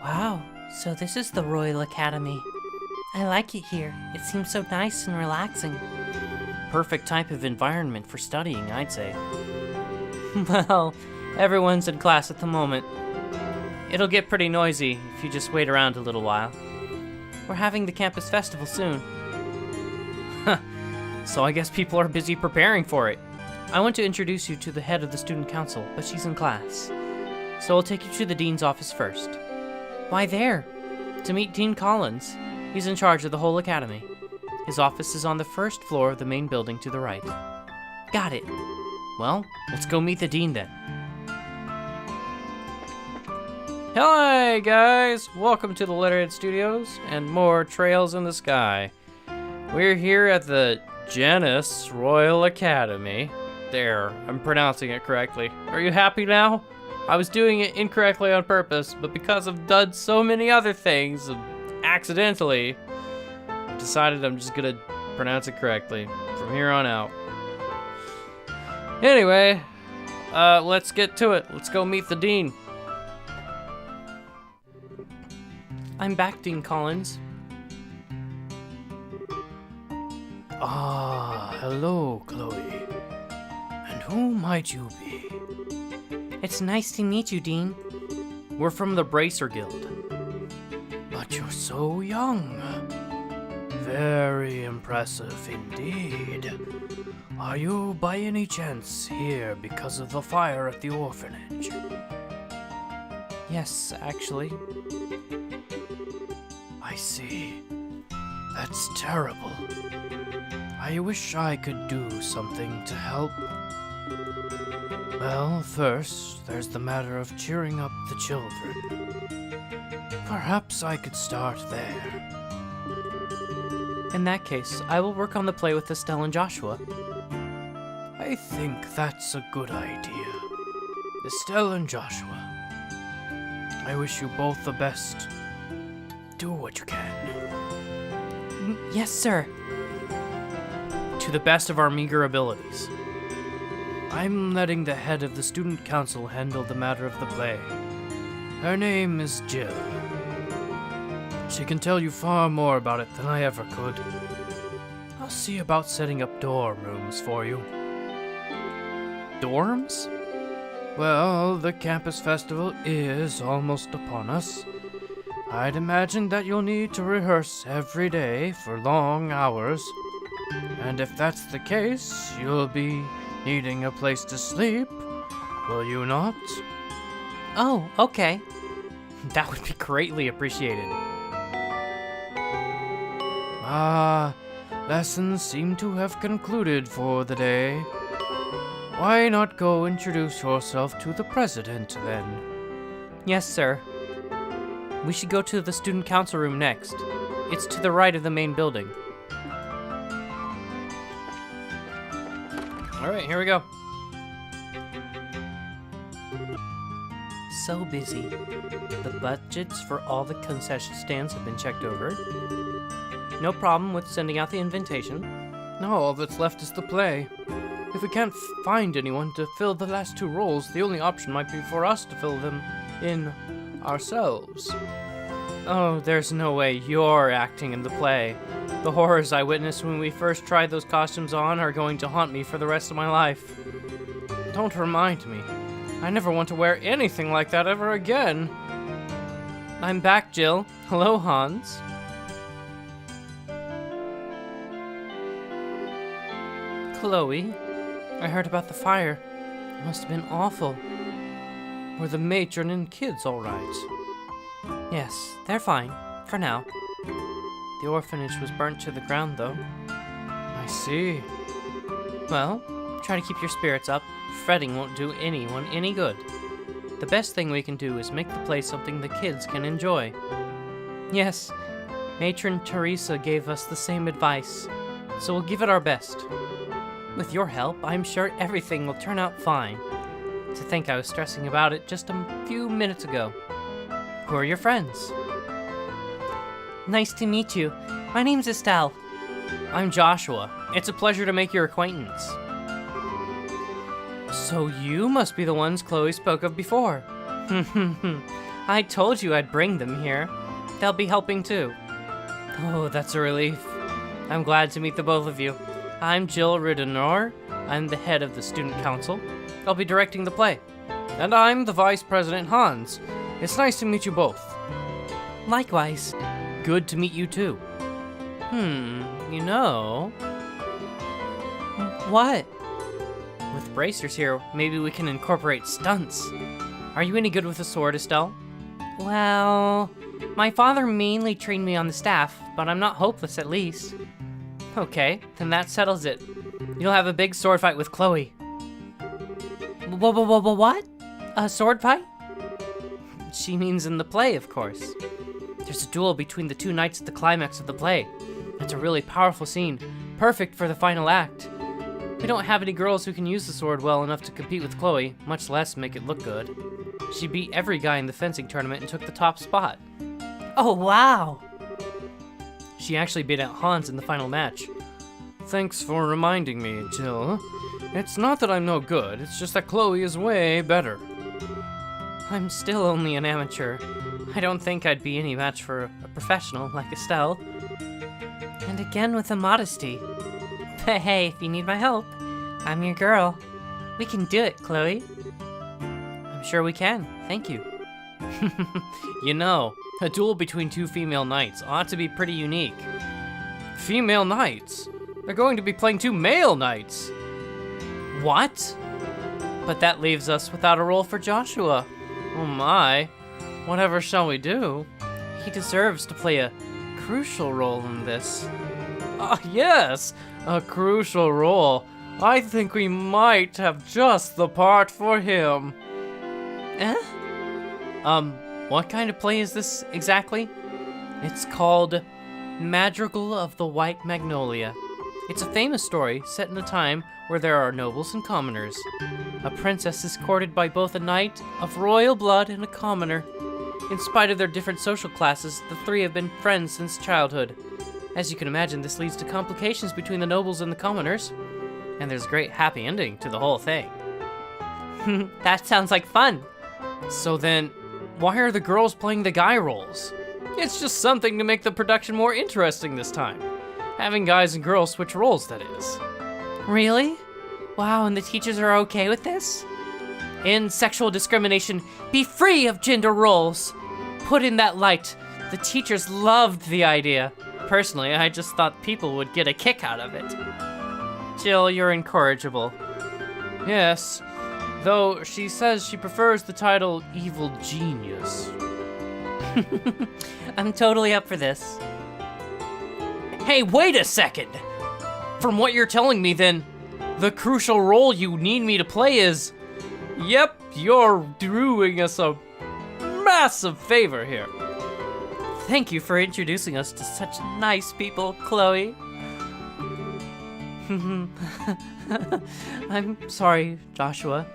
Wow, so this is the Royal Academy. I like it here. It seems so nice and relaxing. Perfect type of environment for studying, I'd say. Well, everyone's in class at the moment. It'll get pretty noisy if you just wait around a little while. We're having the campus festival soon. So I guess people are busy preparing for it. I want to introduce you to the head of the student council, but she's in class. So I'll take you to the dean's office first. Why there? To meet Dean Collins. He's in charge of the whole academy. His office is on the first floor of the main building to the right. Got it. Well, let's go meet the dean then. Hi guys, welcome to the Letterhead Studios and more Trails in the Sky. We're here at the Janus Royal Academy. There, I'm pronouncing it correctly. Are you happy now? I was doing it incorrectly on purpose, but because I've done so many other things accidentally, I've decided I'm just gonna pronounce it correctly from here on out. Anyway, let's get to it. Let's go meet the dean. I'm back, Dean Collins. Ah, hello, Chloe. And who might you be? It's nice to meet you, Dean. We're from the Bracer Guild. But you're so young. Very impressive indeed. Are you by any chance here because of the fire at the orphanage? Yes, actually. I see. That's terrible. I wish I could do something to help. Well, first, there's the matter of cheering up the children. Perhaps I could start there. In that case, I will work on the play with Estelle and Joshua. I think that's a good idea. Estelle and Joshua, I wish you both the best. Do what you can. Yes, sir. To the best of our meager abilities. I'm letting the head of the student council handle the matter of the play. Her name is Jill. She can tell you far more about it than I ever could. I'll see about setting up dorm rooms for you. Dorms? Well, the campus festival is almost upon us. I'd imagine that you'll need to rehearse every day for long hours. And if that's the case, you'll be needing a place to sleep, will you not? Oh, okay. That would be greatly appreciated. Lessons seem to have concluded for the day. Why not go introduce yourself to the president, then? Yes, sir. We should go to the student council room next. It's to the right of the main building. Alright, here we go. So busy. The budgets for all the concession stands have been checked over. No problem with sending out the invitation. No, all that's left is the play. If we can't find anyone to fill the last two roles, the only option might be for us to fill them in ourselves. Oh, there's no way you're acting in the play. The horrors I witnessed when we first tried those costumes on are going to haunt me for the rest of my life. Don't remind me. I never want to wear anything like that ever again. I'm back, Jill. Hello, Hans. Chloe, I heard about the fire. It must have been awful. Were the matron and kids all right? Yes, they're fine, for now. The orphanage was burnt to the ground, though. I see. Well, try to keep your spirits up. Fretting won't do anyone any good. The best thing we can do is make the play something the kids can enjoy. Yes, Matron Teresa gave us the same advice, so we'll give it our best. With your help, I'm sure everything will turn out fine. To think I was stressing about it just a few minutes ago. Who are your friends? Nice to meet you. My name's Estelle. I'm Joshua. It's a pleasure to make your acquaintance. So you must be the ones Chloe spoke of before. I told you I'd bring them here. They'll be helping too. Oh, that's a relief. I'm glad to meet the both of you. I'm Jill Ridenour. I'm the head of the student council. I'll be directing the play. And I'm the vice president, Hans. It's nice to meet you both. Likewise. Good to meet you too. You know... What? With bracers here, maybe we can incorporate stunts. Are you any good with a sword, Estelle? Well, my father mainly trained me on the staff, but I'm not hopeless at least. Okay, then that settles it. You'll have a big sword fight with Chloe. What? A sword fight? She means in the play, of course. There's a duel between the two knights at the climax of the play. It's a really powerful scene, perfect for the final act. We don't have any girls who can use the sword well enough to compete with Chloe, much less make it look good. She beat every guy in the fencing tournament and took the top spot. Oh, wow! She actually beat out Hans in the final match. Thanks for reminding me, Jill. It's not that I'm no good, it's just that Chloe is way better. I'm still only an amateur. I don't think I'd be any match for a professional like Estelle. And again with the modesty. But hey, if you need my help, I'm your girl. We can do it, Chloe. I'm sure we can, thank you. You know, a duel between two female knights ought to be pretty unique. Female knights? They're going to be playing two male knights. What? But that leaves us without a role for Joshua. Oh my. Whatever shall we do? He deserves to play a crucial role in this. Ah, yes! A crucial role. I think we might have just the part for him. Eh? What kind of play is this exactly? It's called Madrigal of the White Magnolia. It's a famous story set in a time where there are nobles and commoners. A princess is courted by both a knight of royal blood and a commoner. In spite of their different social classes, the three have been friends since childhood. As you can imagine, this leads to complications between the nobles and the commoners. And there's a great happy ending to the whole thing. That sounds like fun. So then, why are the girls playing the guy roles? It's just something to make the production more interesting this time. Having guys and girls switch roles, that is. Really? Wow, and the teachers are okay with this? In sexual discrimination, be free of gender roles. Put in that light. The teachers loved the idea. Personally, I just thought people would get a kick out of it. Jill, you're incorrigible. Yes, though she says she prefers the title Evil Genius. I'm totally up for this. Hey, wait a second! From what you're telling me then, the crucial role you need me to play is... Yep, you're doing us a massive favor here. Thank you for introducing us to such nice people, Chloe. I'm sorry, Joshua.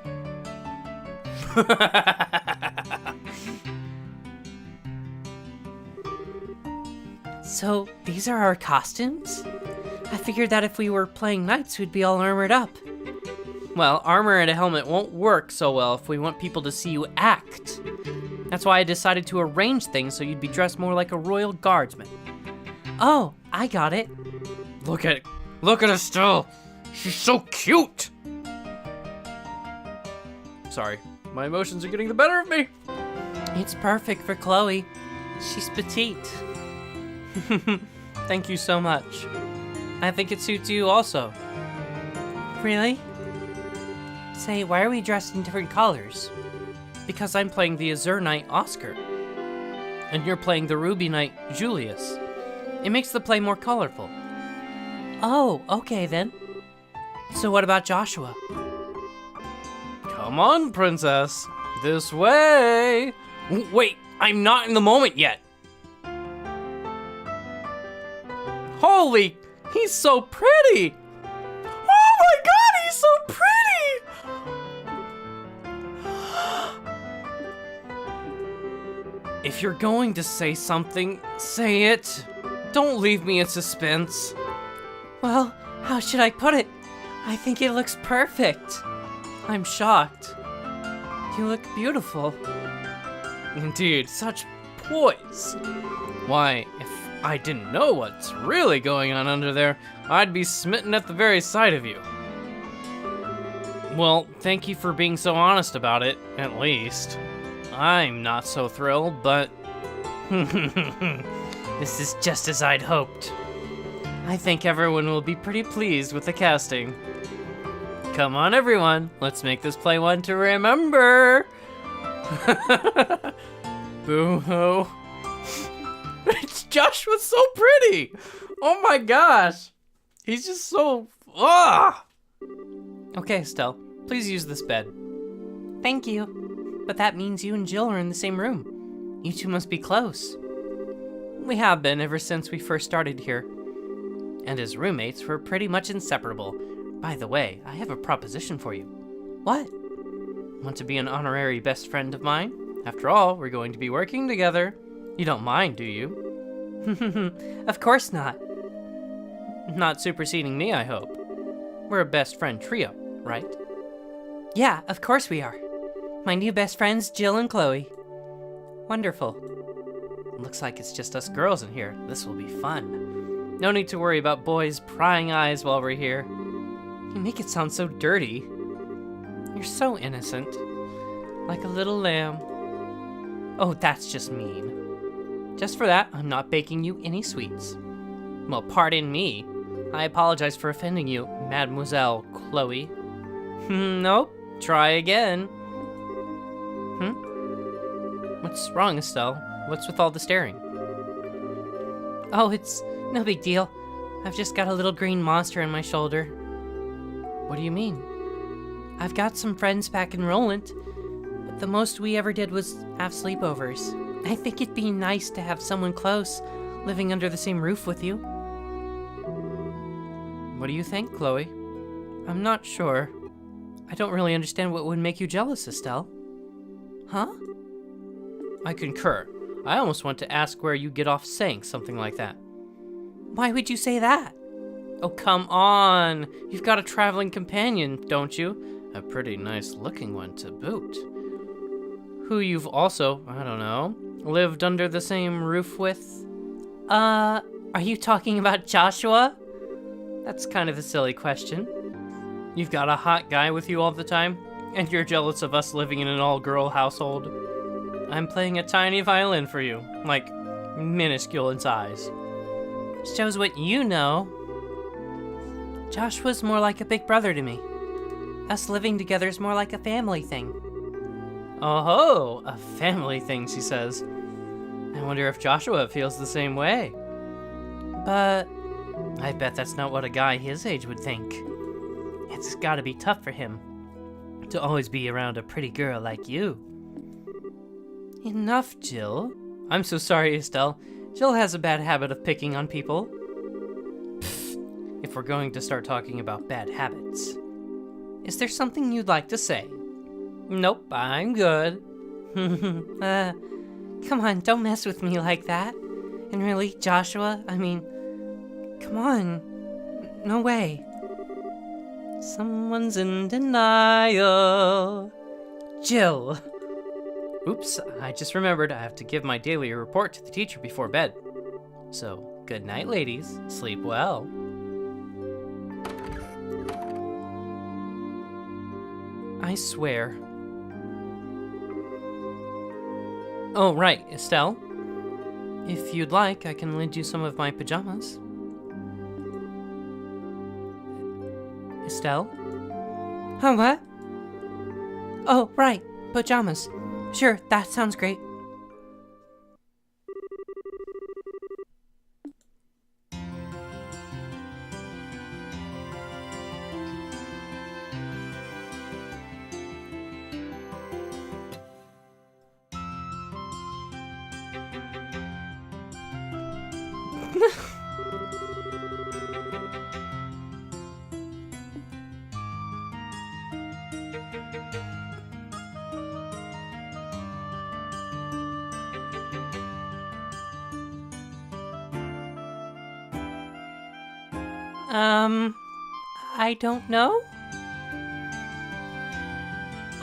So, these are our costumes? I figured that if we were playing knights, we'd be all armored up. Well, armor and a helmet won't work so well if we want people to see you act. That's why I decided to arrange things so you'd be dressed more like a royal guardsman. Oh, I got it. Look at Estelle. She's so cute. Sorry, my emotions are getting the better of me. It's perfect for Chloe. She's petite. Thank you so much. I think it suits you also. Really? Say, why are we dressed in different colors? Because I'm playing the Azure Knight, Oscar. And you're playing the Ruby Knight, Julius. It makes the play more colorful. Oh, okay then. So what about Joshua? Come on, princess. This way. Wait, I'm not in the moment yet. Holy, he's so pretty. Oh my god, he's so pretty. If you're going to say something, say it. Don't leave me in suspense. Well, how should I put it? I think it looks perfect. I'm shocked. You look beautiful. Indeed, such poise. Why, if I didn't know what's really going on under there, I'd be smitten at the very sight of you. Well, thank you for being so honest about it, at least. I'm not so thrilled, but... This is just as I'd hoped. I think everyone will be pretty pleased with the casting. Come on, everyone. Let's make this play one to remember. Boo-hoo. Joshua's so pretty. Oh my gosh. He's just so... Okay, Estelle, please use this bed. Thank you. But that means you and Jill are in the same room. You two must be close. We have been ever since we first started here. And as roommates, we're pretty much inseparable. By the way, I have a proposition for you. What? Want to be an honorary best friend of mine? After all, we're going to be working together. You don't mind, do you? Of course not. Not superseding me, I hope. We're a best friend trio, right? Yeah, of course we are. My new best friends, Jill and Chloe. Wonderful. Looks like it's just us girls in here. This will be fun. No need to worry about boys' prying eyes while we're here. You make it sound so dirty. You're so innocent. Like a little lamb. Oh, that's just mean. Just for that, I'm not baking you any sweets. Well, pardon me. I apologize for offending you, Mademoiselle Chloe. Nope. Try again. What's wrong, Estelle? What's with all the staring? Oh, it's no big deal. I've just got a little green monster in my shoulder. What do you mean? I've got some friends back in Roland, but the most we ever did was have sleepovers. I think it'd be nice to have someone close, living under the same roof with you. What do you think, Chloe? I'm not sure. I don't really understand what would make you jealous, Estelle. Huh? I concur. I almost want to ask where you get off saying something like that. Why would you say that? Oh, come on. You've got a traveling companion, don't you? A pretty nice-looking one to boot. Who you've also, I don't know, lived under the same roof with? Are you talking about Joshua? That's kind of a silly question. You've got a hot guy with you all the time, and you're jealous of us living in an all-girl household. I'm playing a tiny violin for you, like minuscule in size. Shows what you know. Joshua's more like a big brother to me. Us living together is more like a family thing. Oh, a family thing, she says. I wonder if Joshua feels the same way. But I bet that's not what a guy his age would think. It's gotta be tough for him to always be around a pretty girl like you. Enough, Jill. I'm so sorry, Estelle. Jill has a bad habit of picking on people. Pfft, if we're going to start talking about bad habits. Is there something you'd like to say? Nope, I'm good. Come on, don't mess with me like that. And really, Joshua, I mean, come on. No way. Someone's in denial. Jill. Oops, I just remembered I have to give my daily report to the teacher before bed. So, good night, ladies. Sleep well. I swear. Oh, right, Estelle. If you'd like, I can lend you some of my pajamas. Estelle? Huh, what? Oh, right, pajamas. Sure, that sounds great. I don't know?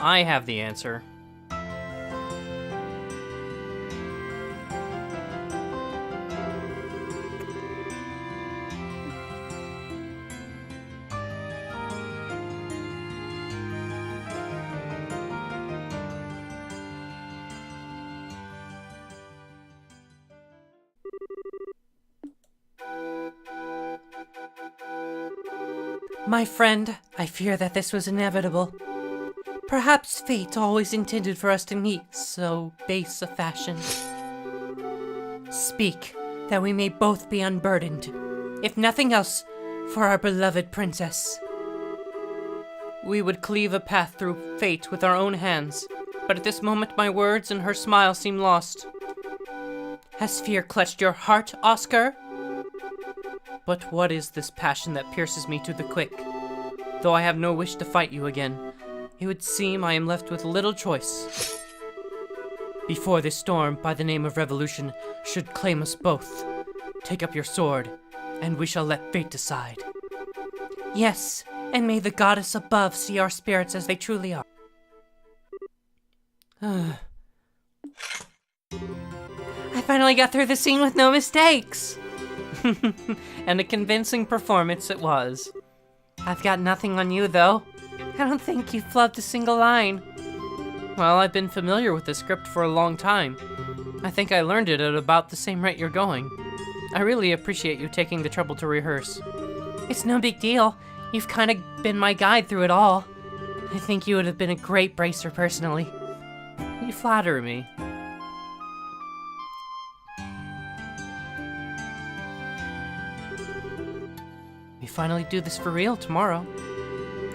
I have the answer. My friend, I fear that this was inevitable. Perhaps fate always intended for us to meet so base a fashion. Speak, that we may both be unburdened, if nothing else, for our beloved princess. We would cleave a path through fate with our own hands, but at this moment my words and her smile seem lost. Has fear clutched your heart, Oscar? But what is this passion that pierces me to the quick? Though I have no wish to fight you again, it would seem I am left with little choice. Before this storm, by the name of revolution, should claim us both, take up your sword, and we shall let fate decide. Yes, and may the goddess above see our spirits as they truly are. I finally got through the scene with no mistakes! And a convincing performance it was. I've got nothing on you, though. I don't think you flubbed a single line. Well, I've been familiar with the script for a long time. I think I learned it at about the same rate you're going. I really appreciate you taking the trouble to rehearse. It's no big deal. You've kind of been my guide through it all. I think you would have been a great bracer personally. You flatter me. We finally do this for real tomorrow.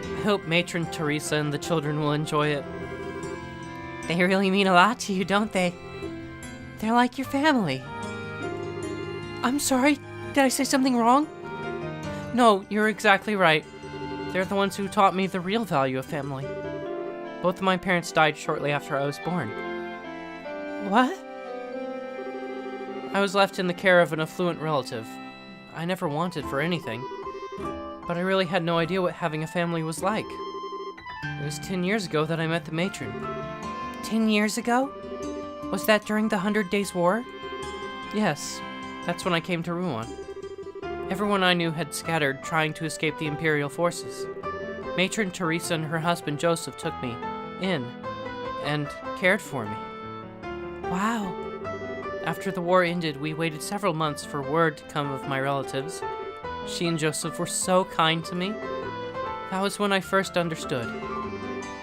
I hope Matron Teresa and the children will enjoy it. They really mean a lot to you, don't they? They're like your family. I'm sorry, did I say something wrong? No, you're exactly right. They're the ones who taught me the real value of family. Both of my parents died shortly after I was born. What? I was left in the care of an affluent relative. I never wanted for anything, but I really had no idea what having a family was like. It was 10 years ago that I met the matron. 10 years ago? Was that during the 100 Days War? Yes, that's when I came to Rouen. Everyone I knew had scattered, trying to escape the Imperial forces. Matron Teresa and her husband Joseph took me in and cared for me. Wow. After the war ended, we waited several months for word to come of my relatives. She and Joseph were so kind to me. That was when I first understood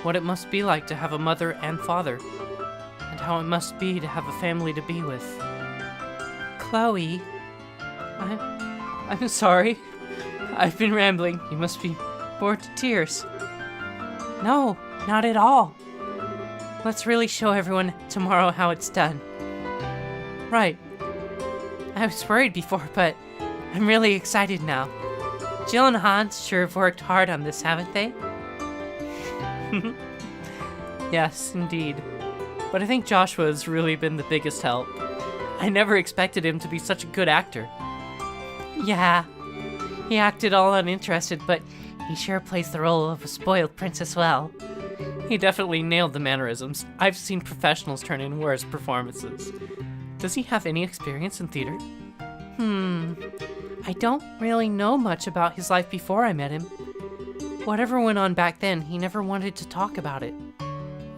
what it must be like to have a mother and father, and how it must be to have a family to be with. Chloe, I'm sorry. I've been rambling. You must be bored to tears. No, not at all. Let's really show everyone tomorrow how it's done. Right. I was worried before, but I'm really excited now. Jill and Hans sure have worked hard on this, haven't they? Yes, indeed. But I think Joshua has really been the biggest help. I never expected him to be such a good actor. Yeah, he acted all uninterested, but he sure plays the role of a spoiled princess well. He definitely nailed the mannerisms. I've seen professionals turn in worse performances. Does he have any experience in theater? I don't really know much about his life before I met him. Whatever went on back then, he never wanted to talk about it.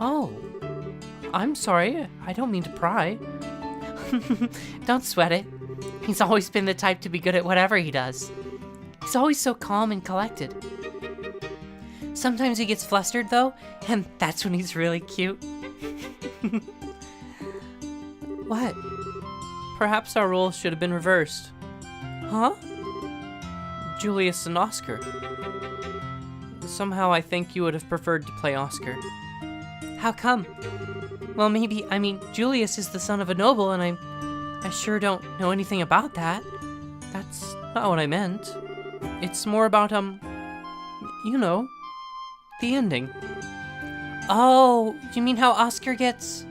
Oh, I'm sorry. I don't mean to pry. Don't sweat it. He's always been the type to be good at whatever he does. He's always so calm and collected. Sometimes he gets flustered, though, and that's when he's really cute. What? Perhaps our roles should have been reversed. Huh? Julius and Oscar. Somehow I think you would have preferred to play Oscar. How come? Well, Julius is the son of a noble, and I sure don't know anything about that. That's not what I meant. It's more about, you know, the ending. Oh, you mean how Oscar gets...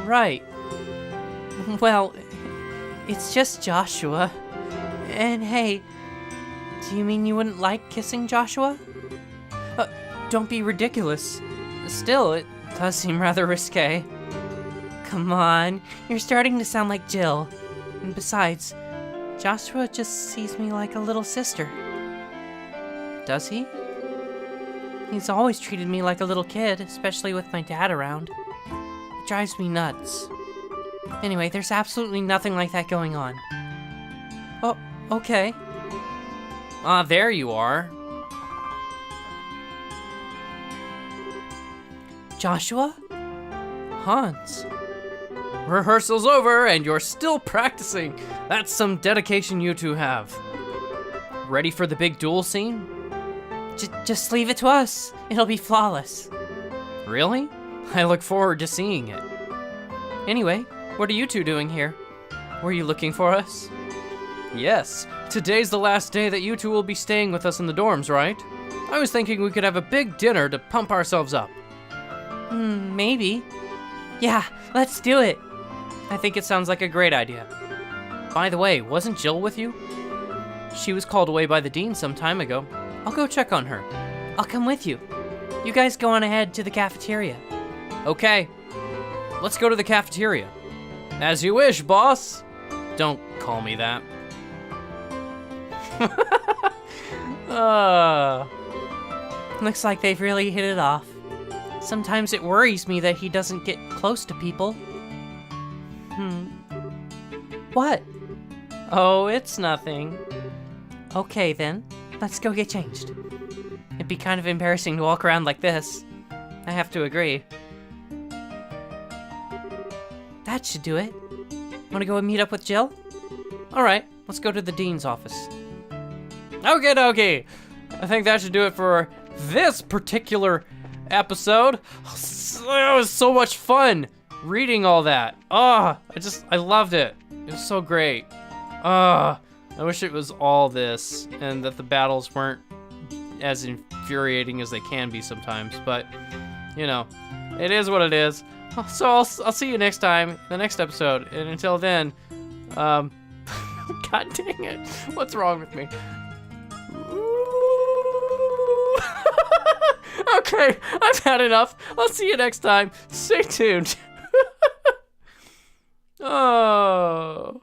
Right. Well, it's just Joshua. And hey, do you mean you wouldn't like kissing Joshua? Don't be ridiculous. Still, it does seem rather risque. Come on, you're starting to sound like Jill. And besides, Joshua just sees me like a little sister. Does he? He's always treated me like a little kid, especially with my dad around. It drives me nuts. Anyway, there's absolutely nothing like that going on. Oh, okay. Ah, there you are. Joshua? Hans. Rehearsal's over and you're still practicing. That's some dedication you two have. Ready for the big duel scene? Just leave it to us. It'll be flawless. Really? I look forward to seeing it. Anyway, what are you two doing here? Were you looking for us? Yes, today's the last day that you two will be staying with us in the dorms, right? I was thinking we could have a big dinner to pump ourselves up. Maybe. Yeah, let's do it. I think it sounds like a great idea. By the way, wasn't Jill with you? She was called away by the dean some time ago. I'll go check on her. I'll come with you. You guys go on ahead to the cafeteria. Okay. Let's go to the cafeteria. As you wish, boss. Don't call me that. Looks like they've really hit it off. Sometimes it worries me that he doesn't get close to people. What? Oh, it's nothing. Okay then, let's go get changed. It'd be kind of embarrassing to walk around like this. I have to agree. That should do it. Wanna go and meet up with Jill? Alright, let's go to the dean's office. Okay, dokie. I think that should do it for this particular episode. It was so much fun reading all that. I loved it. It was so great. I wish it was all this and that the battles weren't as infuriating as they can be sometimes, but you know, it is what it is. So I'll see you next time in the next episode, and until then, god dang it, what's wrong with me? Okay, I've had enough. I'll see you next time. Stay tuned. Oh.